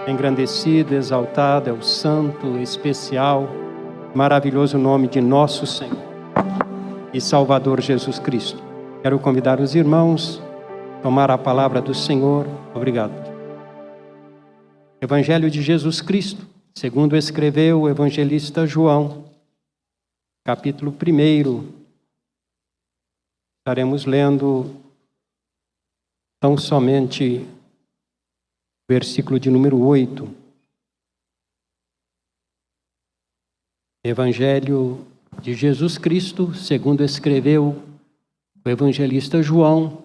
Engrandecido, exaltado é o santo, especial, maravilhoso nome de nosso Senhor e Salvador Jesus Cristo. Quero convidar os irmãos a tomar a palavra do Senhor. Obrigado. Evangelho de Jesus Cristo, segundo escreveu o evangelista João, capítulo 1. Estaremos lendo tão somente versículo de número 8. Evangelho de Jesus Cristo, segundo escreveu o evangelista João,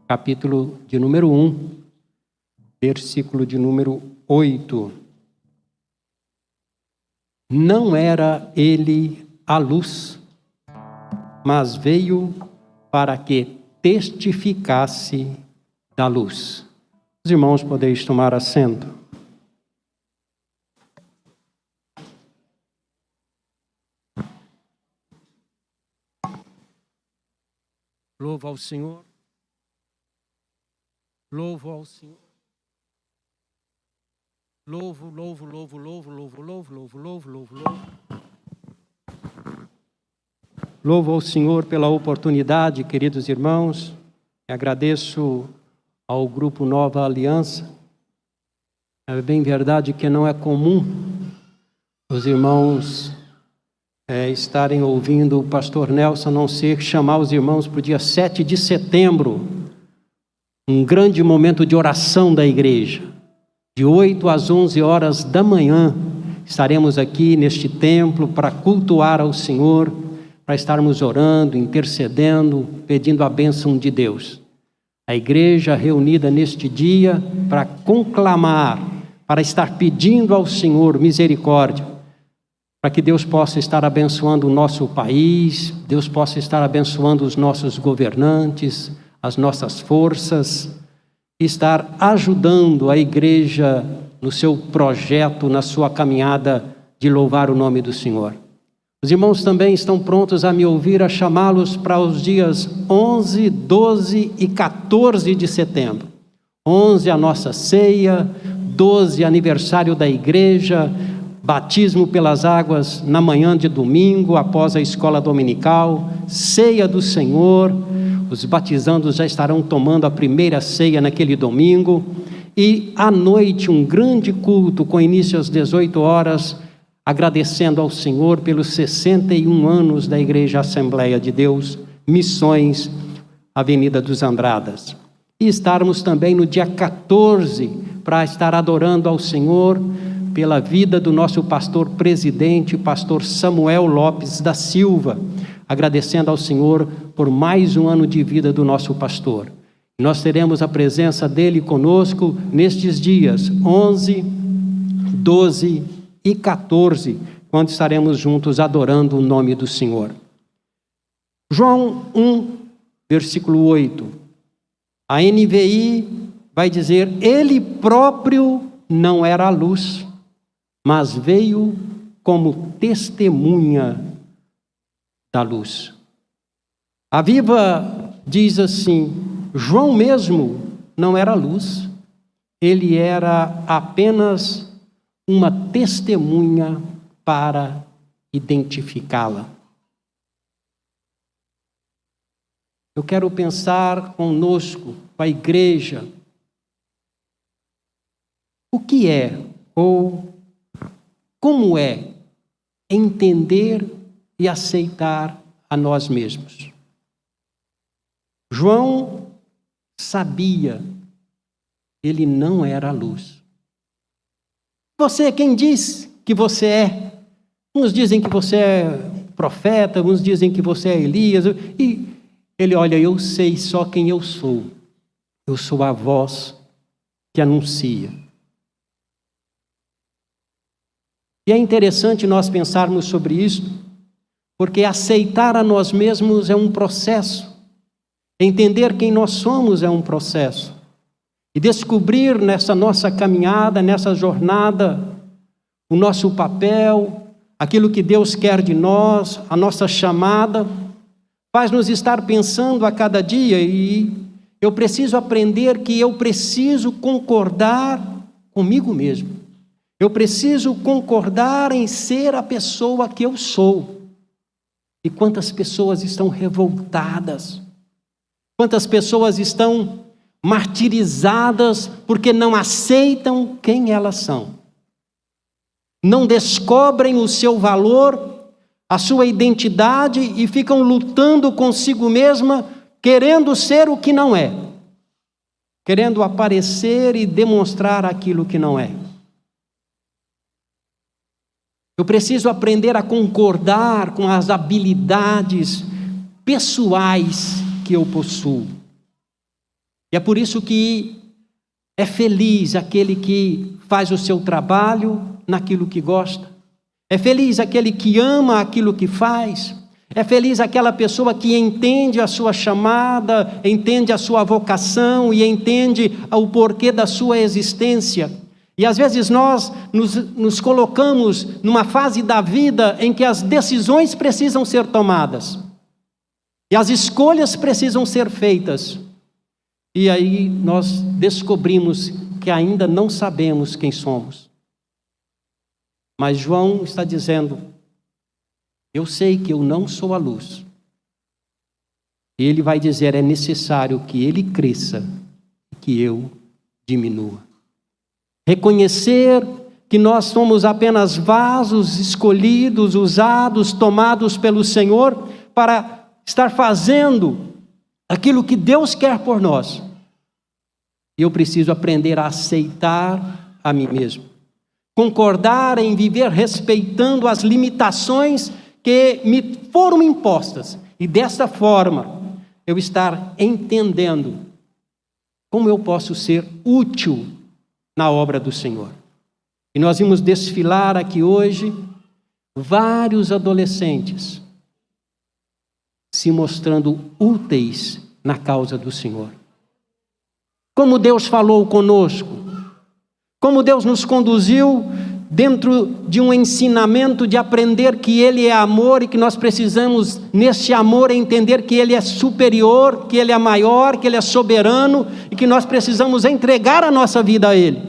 capítulo de número 1, versículo de número 8. Não era ele a luz, mas veio para que testificasse da luz. Os irmãos, podeis tomar assento. Louvo ao Senhor. Louvo ao Senhor. Louvo. Louvo ao Senhor pela oportunidade, queridos irmãos. Agradeço ao Grupo Nova Aliança. É bem verdade que não é comum os irmãos estarem ouvindo o pastor Nelson, a não ser chamar os irmãos para o dia 7 de setembro, um grande momento de oração da igreja. De 8 às 11 horas da manhã, estaremos aqui neste templo para cultuar ao Senhor, para estarmos orando, intercedendo, pedindo a bênção de Deus. A igreja reunida neste dia para conclamar, para estar pedindo ao Senhor misericórdia, para que Deus possa estar abençoando o nosso país, Deus possa estar abençoando os nossos governantes, as nossas forças, e estar ajudando a igreja no seu projeto, na sua caminhada de louvar o nome do Senhor. Os irmãos também estão prontos a me ouvir, a chamá-los para os dias 11, 12 e 14 de setembro. 11, a nossa ceia, 12, aniversário da igreja, batismo pelas águas na manhã de domingo, após a escola dominical, ceia do Senhor. Os batizandos já estarão tomando a primeira ceia naquele domingo. E à noite, um grande culto com início às 18 horas, agradecendo ao Senhor pelos 61 anos da Igreja Assembleia de Deus, Missões, Avenida dos Andradas. E estarmos também no dia 14 para estar adorando ao Senhor pela vida do nosso pastor presidente, pastor Samuel Lopes da Silva, agradecendo ao Senhor por mais um ano de vida do nosso pastor. Nós teremos a presença dele conosco nestes dias 11, 12 e 14, quando estaremos juntos adorando o nome do Senhor. João 1, versículo 8. A NVI vai dizer: ele próprio não era a luz, mas veio como testemunha da luz. A Viva diz assim: João mesmo não era luz, ele era apenas uma testemunha para identificá-la. Eu quero pensar conosco, com a igreja, o que é ou como é entender e aceitar a nós mesmos. João sabia, ele não era a luz. Você é quem diz que você é. Uns dizem que você é profeta, uns dizem que você é Elias. E ele, olha, eu sei só quem eu sou. Eu sou a voz que anuncia. E é interessante nós pensarmos sobre isso, porque aceitar a nós mesmos é um processo. Entender quem nós somos é um processo. E descobrir nessa nossa caminhada, nessa jornada, o nosso papel, aquilo que Deus quer de nós, a nossa chamada, faz-nos estar pensando a cada dia. E eu preciso aprender que eu preciso concordar comigo mesmo. Eu preciso concordar em ser a pessoa que eu sou. E quantas pessoas estão revoltadas, quantas pessoas estão martirizadas porque não aceitam quem elas são. Não descobrem o seu valor, a sua identidade e ficam lutando consigo mesma, querendo ser o que não é, querendo aparecer e demonstrar aquilo que não é. Eu preciso aprender a concordar com as habilidades pessoais que eu possuo. E é por isso que é feliz aquele que faz o seu trabalho naquilo que gosta. É feliz aquele que ama aquilo que faz. É feliz aquela pessoa que entende a sua chamada, entende a sua vocação e entende o porquê da sua existência. E às vezes nós nos colocamos numa fase da vida em que as decisões precisam ser tomadas. E as escolhas precisam ser feitas. E aí nós descobrimos que ainda não sabemos quem somos. Mas João está dizendo, eu sei que eu não sou a luz. E ele vai dizer, é necessário que ele cresça e que eu diminua. Reconhecer que nós somos apenas vasos escolhidos, usados, tomados pelo Senhor para estar fazendo aquilo que Deus quer por nós. E eu preciso aprender a aceitar a mim mesmo. Concordar em viver respeitando as limitações que me foram impostas. E dessa forma, eu estar entendendo como eu posso ser útil na obra do Senhor. E nós vimos desfilar aqui hoje vários adolescentes se mostrando úteis na causa do Senhor. Como Deus falou conosco, como Deus nos conduziu dentro de um ensinamento de aprender que Ele é amor e que nós precisamos, nesse amor, entender que Ele é superior, que Ele é maior, que Ele é soberano e que nós precisamos entregar a nossa vida a Ele,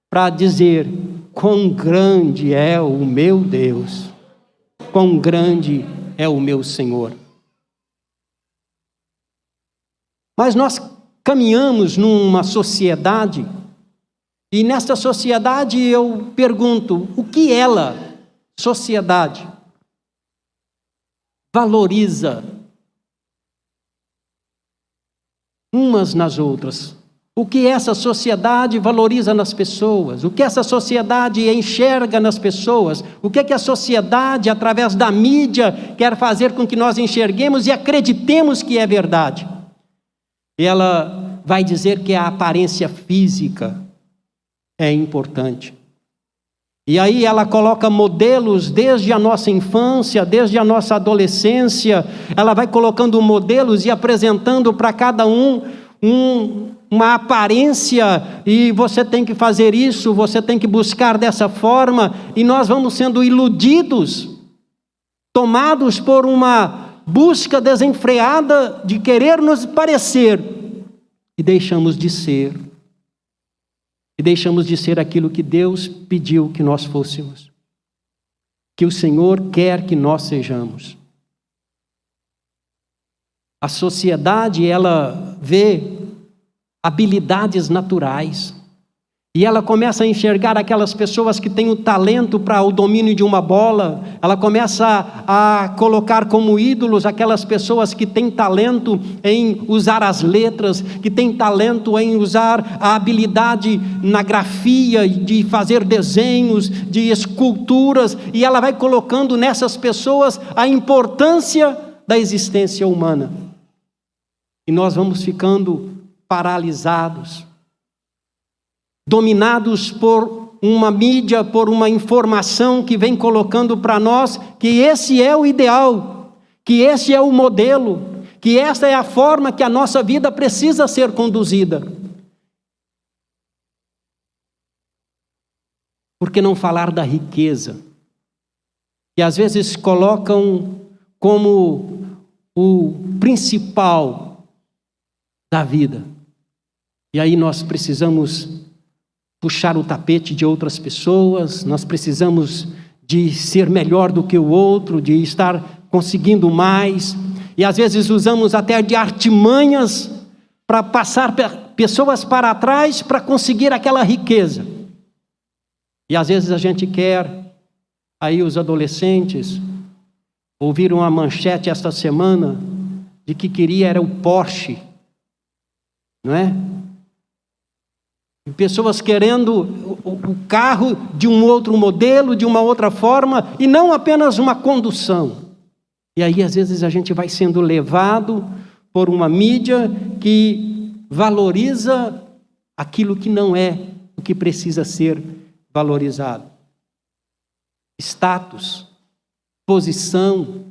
para dizer, quão grande é o meu Deus, quão grande é o meu Senhor. Mas nós caminhamos numa sociedade, e nesta sociedade eu pergunto, o que ela, sociedade, valoriza umas nas outras? O que essa sociedade valoriza nas pessoas? O que essa sociedade enxerga nas pessoas? O que a sociedade, através da mídia, quer fazer com que nós enxerguemos e acreditemos que é verdade? Ela vai dizer que a aparência física é importante. E aí ela coloca modelos desde a nossa infância, desde a nossa adolescência, ela vai colocando modelos e apresentando para cada uma aparência, e você tem que fazer isso, você tem que buscar dessa forma, e nós vamos sendo iludidos, tomados por uma busca desenfreada de querer nos parecer, e deixamos de ser. E deixamos de ser aquilo que Deus pediu que nós fôssemos. Que o Senhor quer que nós sejamos. A sociedade, ela vê habilidades naturais. E ela começa a enxergar aquelas pessoas que têm o talento para o domínio de uma bola. Ela começa a colocar como ídolos aquelas pessoas que têm talento em usar as letras, que têm talento em usar a habilidade na grafia, de fazer desenhos, de esculturas. E ela vai colocando nessas pessoas a importância da existência humana. E nós vamos ficando paralisados, dominados por uma mídia, por uma informação que vem colocando para nós que esse é o ideal, que esse é o modelo, que esta é a forma que a nossa vida precisa ser conduzida. Por que não falar da riqueza? Que às vezes colocam como o principal da vida. E aí nós precisamos puxar o tapete de outras pessoas, nós precisamos de ser melhor do que o outro, de estar conseguindo mais, e às vezes usamos até de artimanhas para passar pessoas para trás para conseguir aquela riqueza. E às vezes a gente quer, aí os adolescentes ouviram uma manchete esta semana de que queria era o Porsche, não é? E pessoas querendo o carro de um outro modelo, de uma outra forma, e não apenas uma condução. E aí às vezes a gente vai sendo levado por uma mídia que valoriza aquilo que não é o que precisa ser valorizado. Status, posição,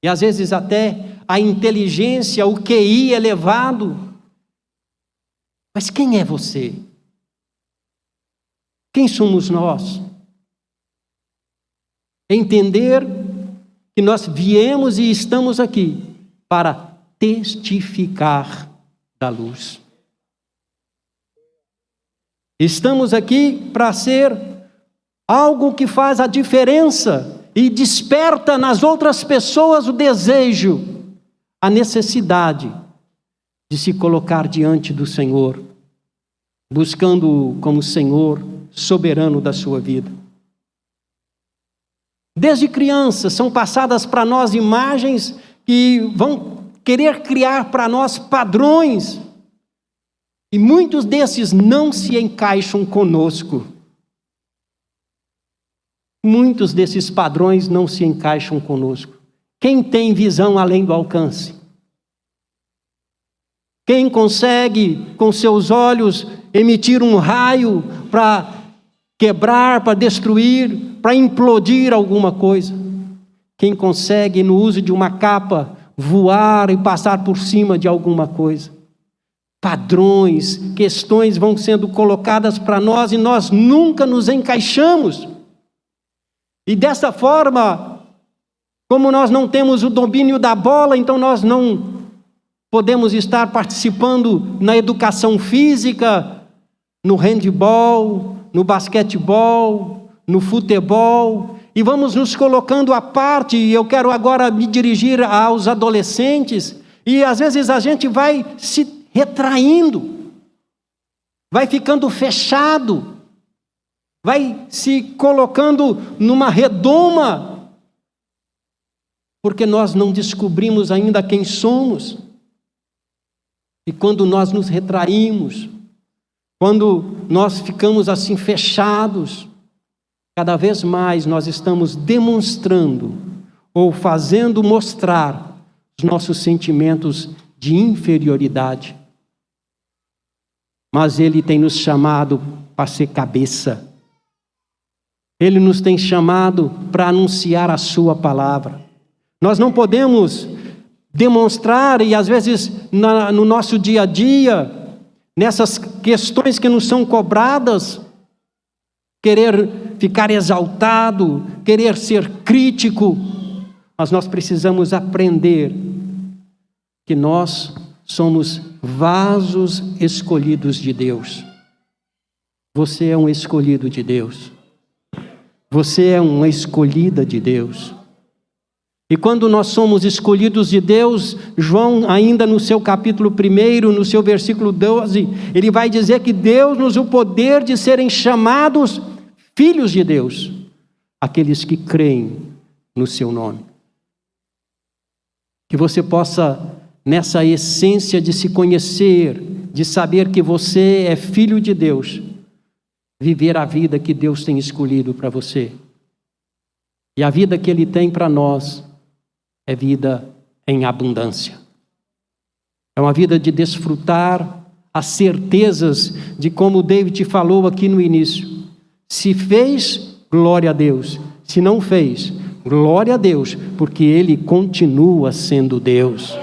e às vezes até a inteligência, o QI elevado. Mas quem é você? Quem somos nós? Entender que nós viemos e estamos aqui para testificar da luz. Estamos aqui para ser algo que faz a diferença e desperta nas outras pessoas o desejo, a necessidade de se colocar diante do Senhor, buscando-o como Senhor soberano da sua vida. Desde criança são passadas para nós imagens que vão querer criar para nós padrões, e muitos desses não se encaixam conosco. Muitos desses padrões não se encaixam conosco. Quem tem visão além do alcance? Quem consegue, com seus olhos, emitir um raio para quebrar, para destruir, para implodir alguma coisa? Quem consegue, no uso de uma capa, voar e passar por cima de alguma coisa? Padrões, questões vão sendo colocadas para nós e nós nunca nos encaixamos. E dessa forma, como nós não temos o domínio da bola, então nós não podemos estar participando na educação física, no handebol, no basquetebol, no futebol, e vamos nos colocando à parte. E eu quero agora me dirigir aos adolescentes, e às vezes a gente vai se retraindo, vai ficando fechado, vai se colocando numa redoma, porque nós não descobrimos ainda quem somos. E quando nós nos retraímos, quando nós ficamos assim fechados, cada vez mais nós estamos demonstrando ou fazendo mostrar os nossos sentimentos de inferioridade. Mas Ele tem nos chamado para ser cabeça. Ele nos tem chamado para anunciar a sua palavra. Nós não podemos demonstrar, e às vezes no nosso dia a dia, nessas questões que nos são cobradas, querer ficar exaltado, querer ser crítico, mas nós precisamos aprender que nós somos vasos escolhidos de Deus. Você é um escolhido de Deus. Você é uma escolhida de Deus. E quando nós somos escolhidos de Deus, João, ainda no seu capítulo 1, no seu versículo 12, ele vai dizer que Deus nos deu o poder de serem chamados filhos de Deus, aqueles que creem no seu nome. Que você possa, nessa essência de se conhecer, de saber que você é filho de Deus, viver a vida que Deus tem escolhido para você. E a vida que Ele tem para nós é vida em abundância. É uma vida de desfrutar as certezas de como David falou aqui no início. Se fez, glória a Deus. Se não fez, glória a Deus, porque Ele continua sendo Deus.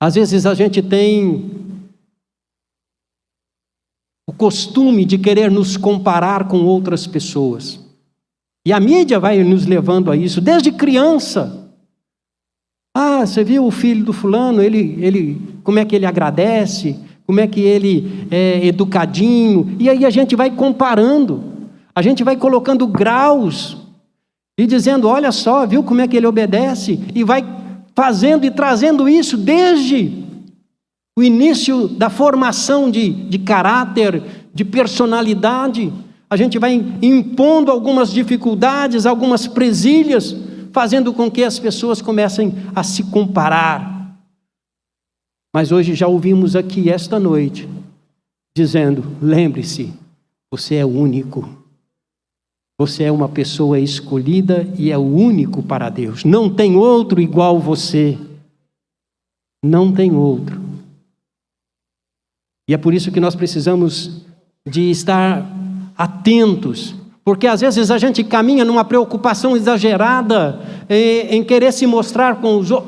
Às vezes a gente tem o costume de querer nos comparar com outras pessoas. E a mídia vai nos levando a isso, desde criança. Ah, você viu o filho do fulano, ele, como é que ele agradece, como é que ele é educadinho. E aí a gente vai comparando, a gente vai colocando graus e dizendo, olha só, viu como é que ele obedece? E vai fazendo e trazendo isso desde o início da formação de caráter, de personalidade. A gente vai impondo algumas dificuldades, algumas presilhas, fazendo com que as pessoas comecem a se comparar. Mas hoje já ouvimos aqui esta noite, dizendo, lembre-se, você é único. Você é uma pessoa escolhida e é o único para Deus. Não tem outro igual você. Não tem outro. E é por isso que nós precisamos de estar atentos, porque às vezes a gente caminha numa preocupação exagerada em querer se mostrar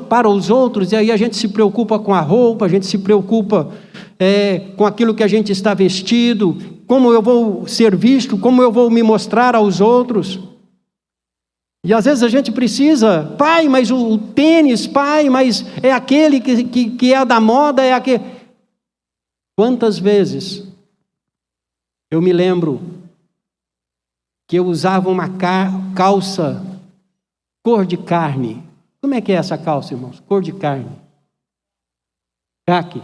para os outros, e aí a gente se preocupa com a roupa, a gente se preocupa com aquilo que a gente está vestido, como eu vou ser visto, como eu vou me mostrar aos outros. E às vezes a gente precisa, pai, mas o tênis, pai, mas é aquele que é da moda, é aquele... Quantas vezes eu me lembro que eu usava uma calça cor de carne. Como é que é essa calça, irmãos? Cor de carne. Caque.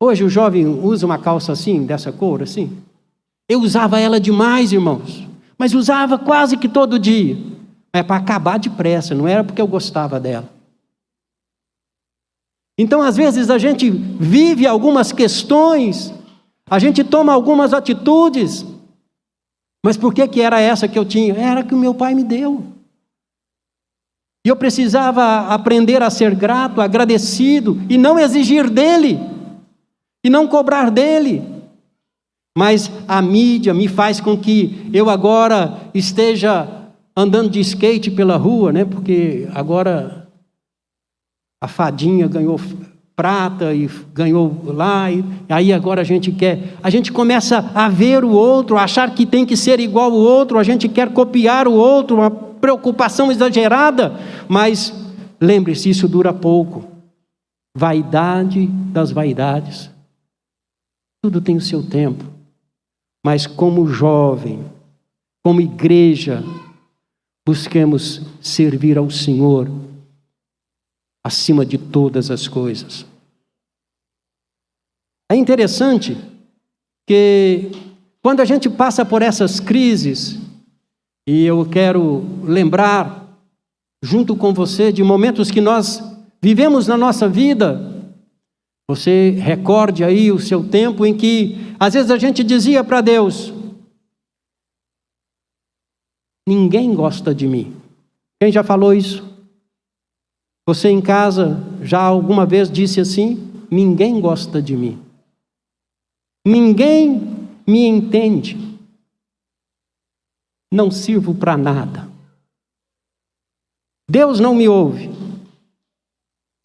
Hoje o jovem usa uma calça assim, dessa cor, assim. Eu usava ela demais, irmãos. Mas usava quase que todo dia. É para acabar depressa, não era porque eu gostava dela. Então, às vezes, a gente vive algumas questões, a gente toma algumas atitudes, mas por que era essa que eu tinha? Era que o meu pai me deu. E eu precisava aprender a ser grato, agradecido, e não exigir dele, e não cobrar dele. Mas a mídia me faz com que eu agora esteja andando de skate pela rua, né? Porque agora a fadinha ganhou prata e ganhou lá, e aí agora a gente começa a ver o outro, a achar que tem que ser igual ao outro, a gente quer copiar o outro, uma preocupação exagerada, mas lembre-se, isso dura pouco. Vaidade das vaidades. Tudo tem o seu tempo, mas como jovem, como igreja, busquemos servir ao Senhor acima de todas as coisas. É interessante que quando a gente passa por essas crises, e eu quero lembrar junto com você de momentos que nós vivemos na nossa vida, você recorde aí o seu tempo em que às vezes a gente dizia para Deus, ninguém gosta de mim. Quem já falou isso? Você em casa já alguma vez disse assim? Ninguém gosta de mim. Ninguém me entende. Não sirvo para nada. Deus não me ouve.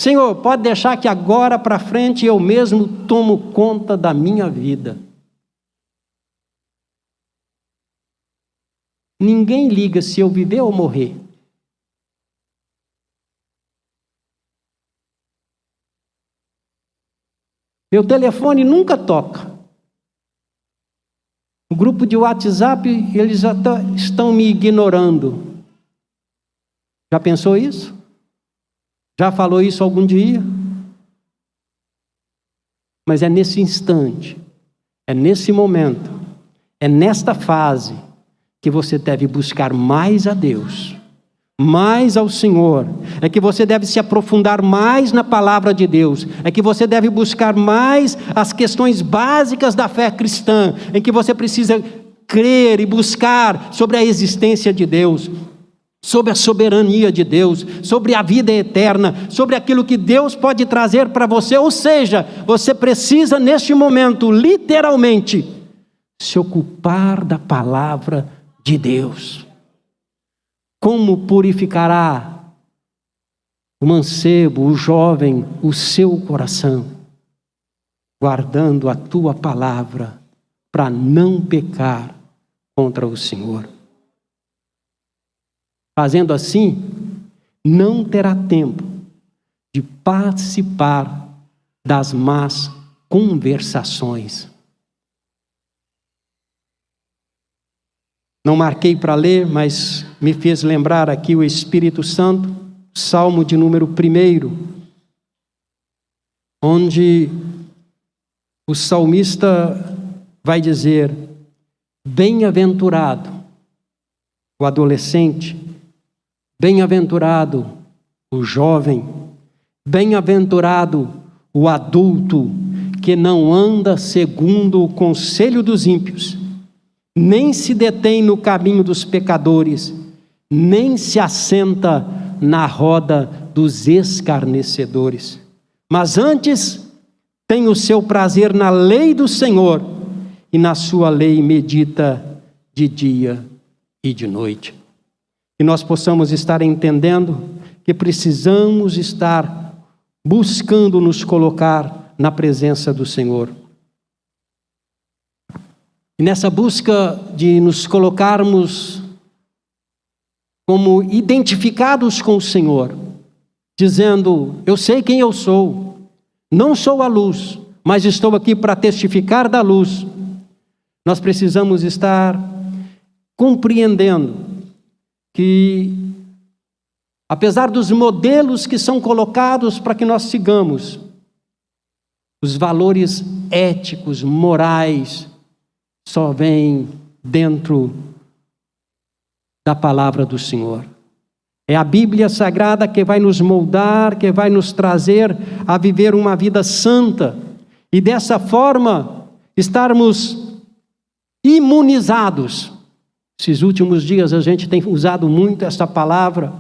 Senhor, pode deixar que agora para frente eu mesmo tomo conta da minha vida. Ninguém liga se eu viver ou morrer. Meu telefone nunca toca. O grupo de WhatsApp, eles até estão me ignorando. Já pensou isso? Já falou isso algum dia? Mas é nesse instante, é nesse momento, é nesta fase que você deve buscar mais a Deus, mais ao Senhor, é que você deve se aprofundar mais na palavra de Deus, é que você deve buscar mais as questões básicas da fé cristã, em que você precisa crer e buscar sobre a existência de Deus, sobre a soberania de Deus, sobre a vida eterna, sobre aquilo que Deus pode trazer para você, ou seja, você precisa neste momento, literalmente, se ocupar da palavra de Deus. Como purificará o mancebo, o jovem, o seu coração, guardando a tua palavra para não pecar contra o Senhor. Fazendo assim, não terá tempo de participar das más conversações. Não marquei para ler, mas me fez lembrar aqui o Espírito Santo, Salmo de número 1, onde o salmista vai dizer: bem-aventurado o adolescente, bem-aventurado o jovem, bem-aventurado o adulto, que não anda segundo o conselho dos ímpios, nem se detém no caminho dos pecadores, nem se assenta na roda dos escarnecedores. Mas antes tem o seu prazer na lei do Senhor, e na sua lei medita de dia e de noite. Que nós possamos estar entendendo que precisamos estar buscando nos colocar na presença do Senhor. E nessa busca de nos colocarmos como identificados com o Senhor, dizendo: eu sei quem eu sou, não sou a luz, mas estou aqui para testificar da luz. Nós precisamos estar compreendendo que, apesar dos modelos que são colocados para que nós sigamos, os valores éticos, morais, só vêm dentro da palavra do Senhor. É a Bíblia Sagrada que vai nos moldar, que vai nos trazer a viver uma vida santa, e dessa forma estarmos imunizados. Esses últimos dias a gente tem usado muito essa palavra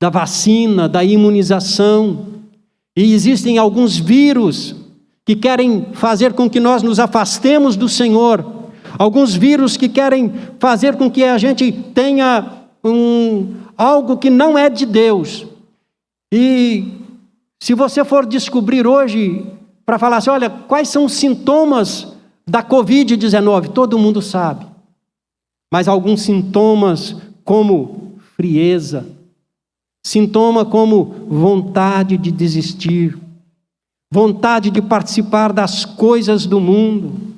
da vacina, da imunização, e existem alguns vírus que querem fazer com que nós nos afastemos do Senhor, alguns vírus que querem fazer com que a gente tenha algo que não é de Deus. E se você for descobrir hoje, para falar assim, olha, quais são os sintomas da Covid-19, todo mundo sabe, mas alguns sintomas como frieza, sintoma como vontade de desistir, vontade de participar das coisas do mundo,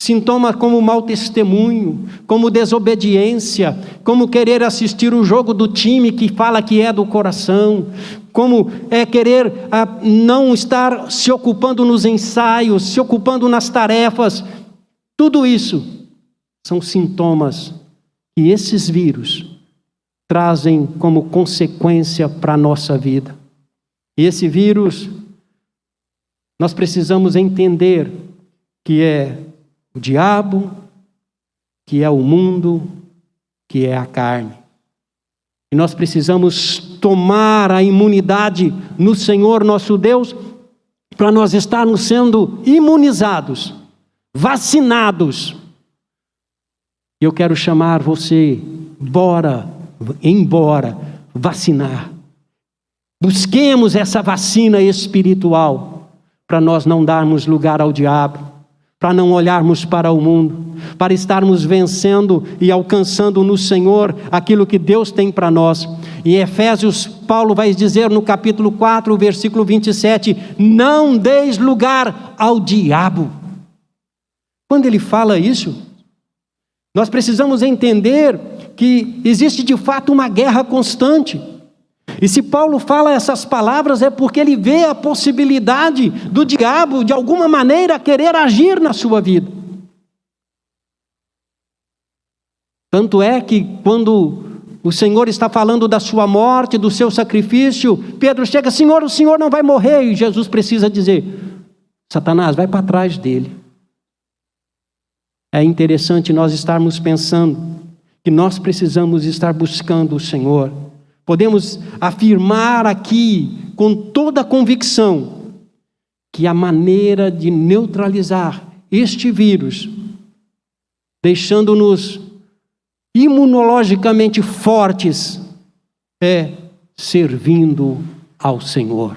sintoma como mau testemunho, como desobediência, como querer assistir o jogo do time que fala que é do coração, como querer não estar se ocupando nos ensaios, se ocupando nas tarefas. Tudo isso são sintomas que esses vírus trazem como consequência para a nossa vida. E esse vírus, nós precisamos entender que é o diabo, que é o mundo, que é a carne. E nós precisamos tomar a imunidade no Senhor nosso Deus, para nós estarmos sendo imunizados, vacinados. Eu quero chamar você, embora vacinar. Busquemos essa vacina espiritual, para nós não darmos lugar ao diabo, para não olharmos para o mundo, para estarmos vencendo e alcançando no Senhor aquilo que Deus tem para nós. Em Efésios, Paulo vai dizer no capítulo 4, versículo 27, não deis lugar ao diabo. Quando ele fala isso, nós precisamos entender que existe de fato uma guerra constante. E se Paulo fala essas palavras é porque ele vê a possibilidade do diabo, de alguma maneira, querer agir na sua vida. Tanto é que quando o Senhor está falando da sua morte, do seu sacrifício, Pedro chega, Senhor, o Senhor não vai morrer. E Jesus precisa dizer, Satanás, vai para trás dele. É interessante nós estarmos pensando que nós precisamos estar buscando o Senhor. Podemos afirmar aqui, com toda a convicção, que a maneira de neutralizar este vírus, deixando-nos imunologicamente fortes, é servindo ao Senhor.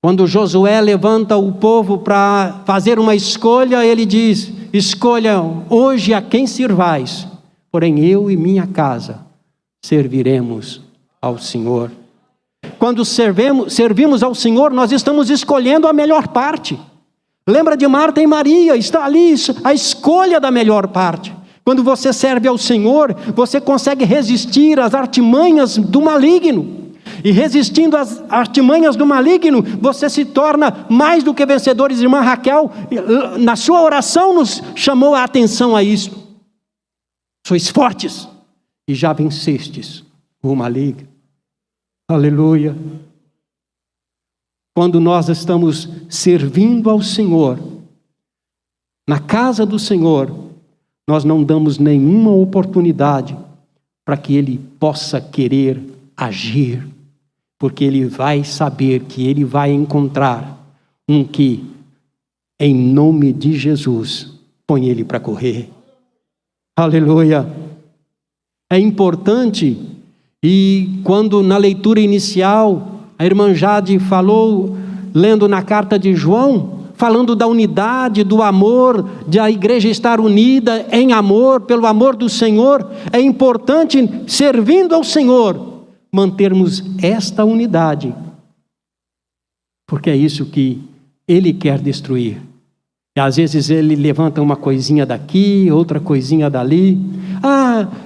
Quando Josué levanta o povo para fazer uma escolha, ele diz, escolha hoje a quem sirvais, porém eu e minha casa serviremos ao Senhor. quando servimos ao Senhor, nós estamos escolhendo a melhor parte. Lembra de Marta e Maria? Está ali a escolha da melhor parte. Quando você serve ao Senhor, você consegue resistir às artimanhas do maligno. E resistindo às artimanhas do maligno, você se torna mais do que vencedores. Irmã Raquel, na sua oração, nos chamou a atenção a isso. Sois fortes e já vencestes o maligno. Aleluia. Quando nós estamos servindo ao Senhor, na casa do Senhor, nós não damos nenhuma oportunidade para que Ele possa querer agir, porque Ele vai saber que Ele vai encontrar um que, em nome de Jesus, põe ele para correr. Aleluia. É importante, e quando na leitura inicial, a irmã Jade falou, lendo na carta de João, falando da unidade, do amor, de a igreja estar unida em amor, pelo amor do Senhor, é importante, servindo ao Senhor, mantermos esta unidade, porque é isso que Ele quer destruir. E às vezes Ele levanta uma coisinha daqui, outra coisinha dali.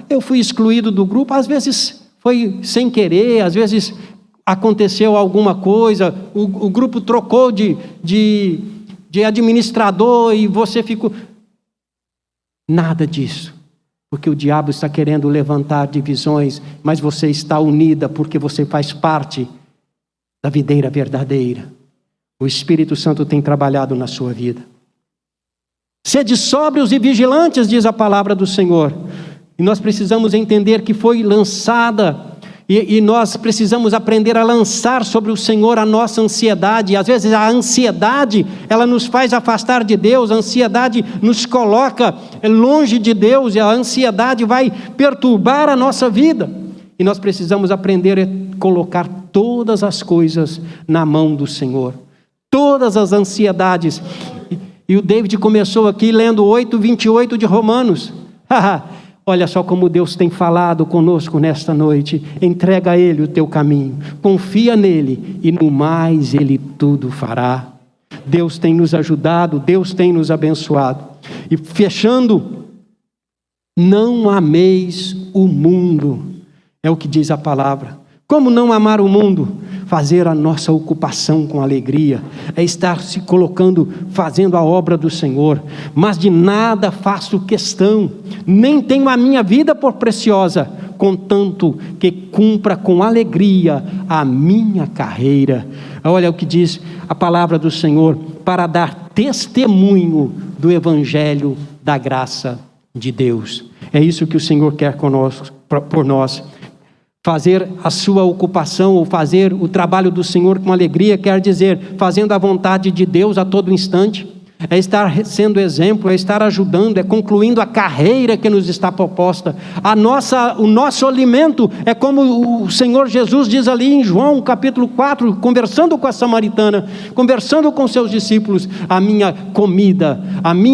Eu fui excluído do grupo, às vezes foi sem querer, às vezes aconteceu alguma coisa, o grupo trocou de administrador e você ficou... Nada disso, porque o diabo está querendo levantar divisões, mas você está unida porque você faz parte da videira verdadeira. O Espírito Santo tem trabalhado na sua vida. Sede sóbrios e vigilantes, diz a palavra do Senhor. E nós precisamos entender que foi lançada, e nós precisamos aprender a lançar sobre o Senhor a nossa ansiedade. E às vezes a ansiedade, ela nos faz afastar de Deus, a ansiedade nos coloca longe de Deus, e a ansiedade vai perturbar a nossa vida. E nós precisamos aprender a colocar todas as coisas na mão do Senhor. Todas as ansiedades. E o David começou aqui lendo 8:28 de Romanos. Olha só como Deus tem falado conosco nesta noite. Entrega a Ele o teu caminho, confia nele e no mais Ele tudo fará. Deus tem nos ajudado, Deus tem nos abençoado. E fechando, não ameis o mundo, é o que diz a palavra. Como não amar o mundo? Fazer a nossa ocupação com alegria, é estar se colocando, fazendo a obra do Senhor. Mas de nada faço questão, nem tenho a minha vida por preciosa, contanto que cumpra com alegria a minha carreira. Olha o que diz a palavra do Senhor, para dar testemunho do evangelho da graça de Deus. É isso que o Senhor quer conosco, por nós. Fazer a sua ocupação, ou fazer o trabalho do Senhor com alegria, quer dizer, fazendo a vontade de Deus a todo instante, é estar sendo exemplo, é estar ajudando, é concluindo a carreira que nos está proposta. O nosso alimento é como o Senhor Jesus diz ali em João capítulo 4, conversando com a samaritana, conversando com seus discípulos, a minha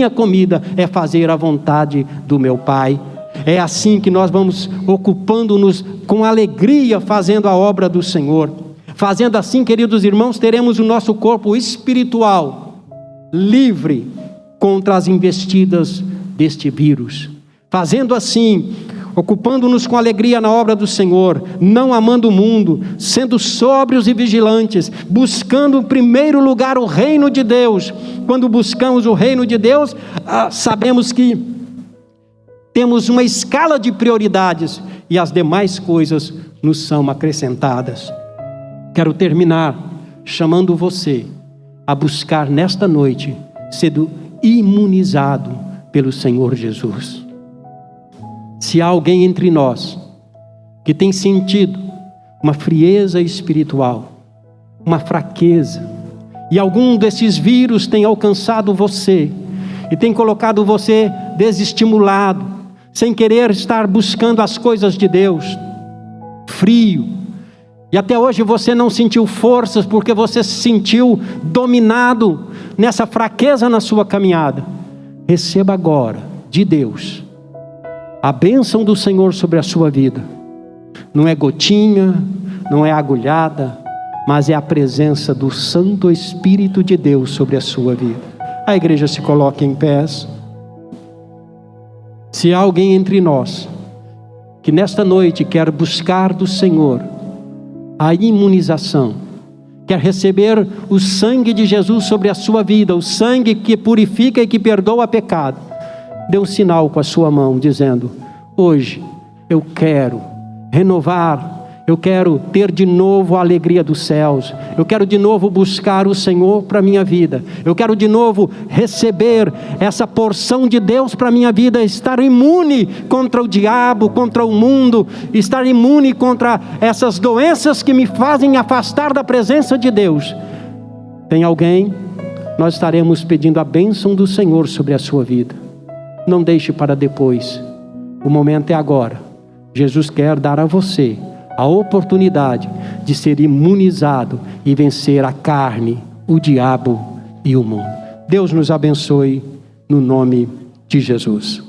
comida é fazer a vontade do meu Pai. É assim que nós vamos ocupando-nos com alegria, fazendo a obra do Senhor. Fazendo assim, queridos irmãos, teremos o nosso corpo espiritual livre contra as investidas deste vírus. Fazendo assim, ocupando-nos com alegria na obra do Senhor, não amando o mundo, sendo sóbrios e vigilantes, buscando em primeiro lugar o reino de Deus. Quando buscamos o reino de Deus, sabemos que temos uma escala de prioridades e as demais coisas nos são acrescentadas. Quero terminar chamando você a buscar nesta noite, sendo imunizado pelo Senhor Jesus. Se há alguém entre nós que tem sentido uma frieza espiritual, uma fraqueza, e algum desses vírus tem alcançado você e tem colocado você desestimulado, sem querer estar buscando as coisas de Deus, frio, e até hoje você não sentiu forças, porque você se sentiu dominado nessa fraqueza na sua caminhada, receba agora de Deus a bênção do Senhor sobre a sua vida. Não é gotinha, não é agulhada, mas é a presença do Santo Espírito de Deus sobre a sua vida. A igreja se coloca em pés. Se há alguém entre nós que nesta noite quer buscar do Senhor a imunização, quer receber o sangue de Jesus sobre a sua vida, o sangue que purifica e que perdoa pecado, dê um sinal com a sua mão, dizendo: hoje eu quero renovar, eu quero ter de novo a alegria dos céus, eu quero de novo buscar o Senhor para a minha vida, eu quero de novo receber essa porção de Deus para a minha vida, estar imune contra o diabo, contra o mundo, estar imune contra essas doenças que me fazem afastar da presença de Deus. Tem alguém? Nós estaremos pedindo a bênção do Senhor sobre a sua vida. Não deixe para depois, o momento é agora. Jesus quer dar a você a oportunidade de ser imunizado e vencer a carne, o diabo e o mundo. Deus nos abençoe no nome de Jesus.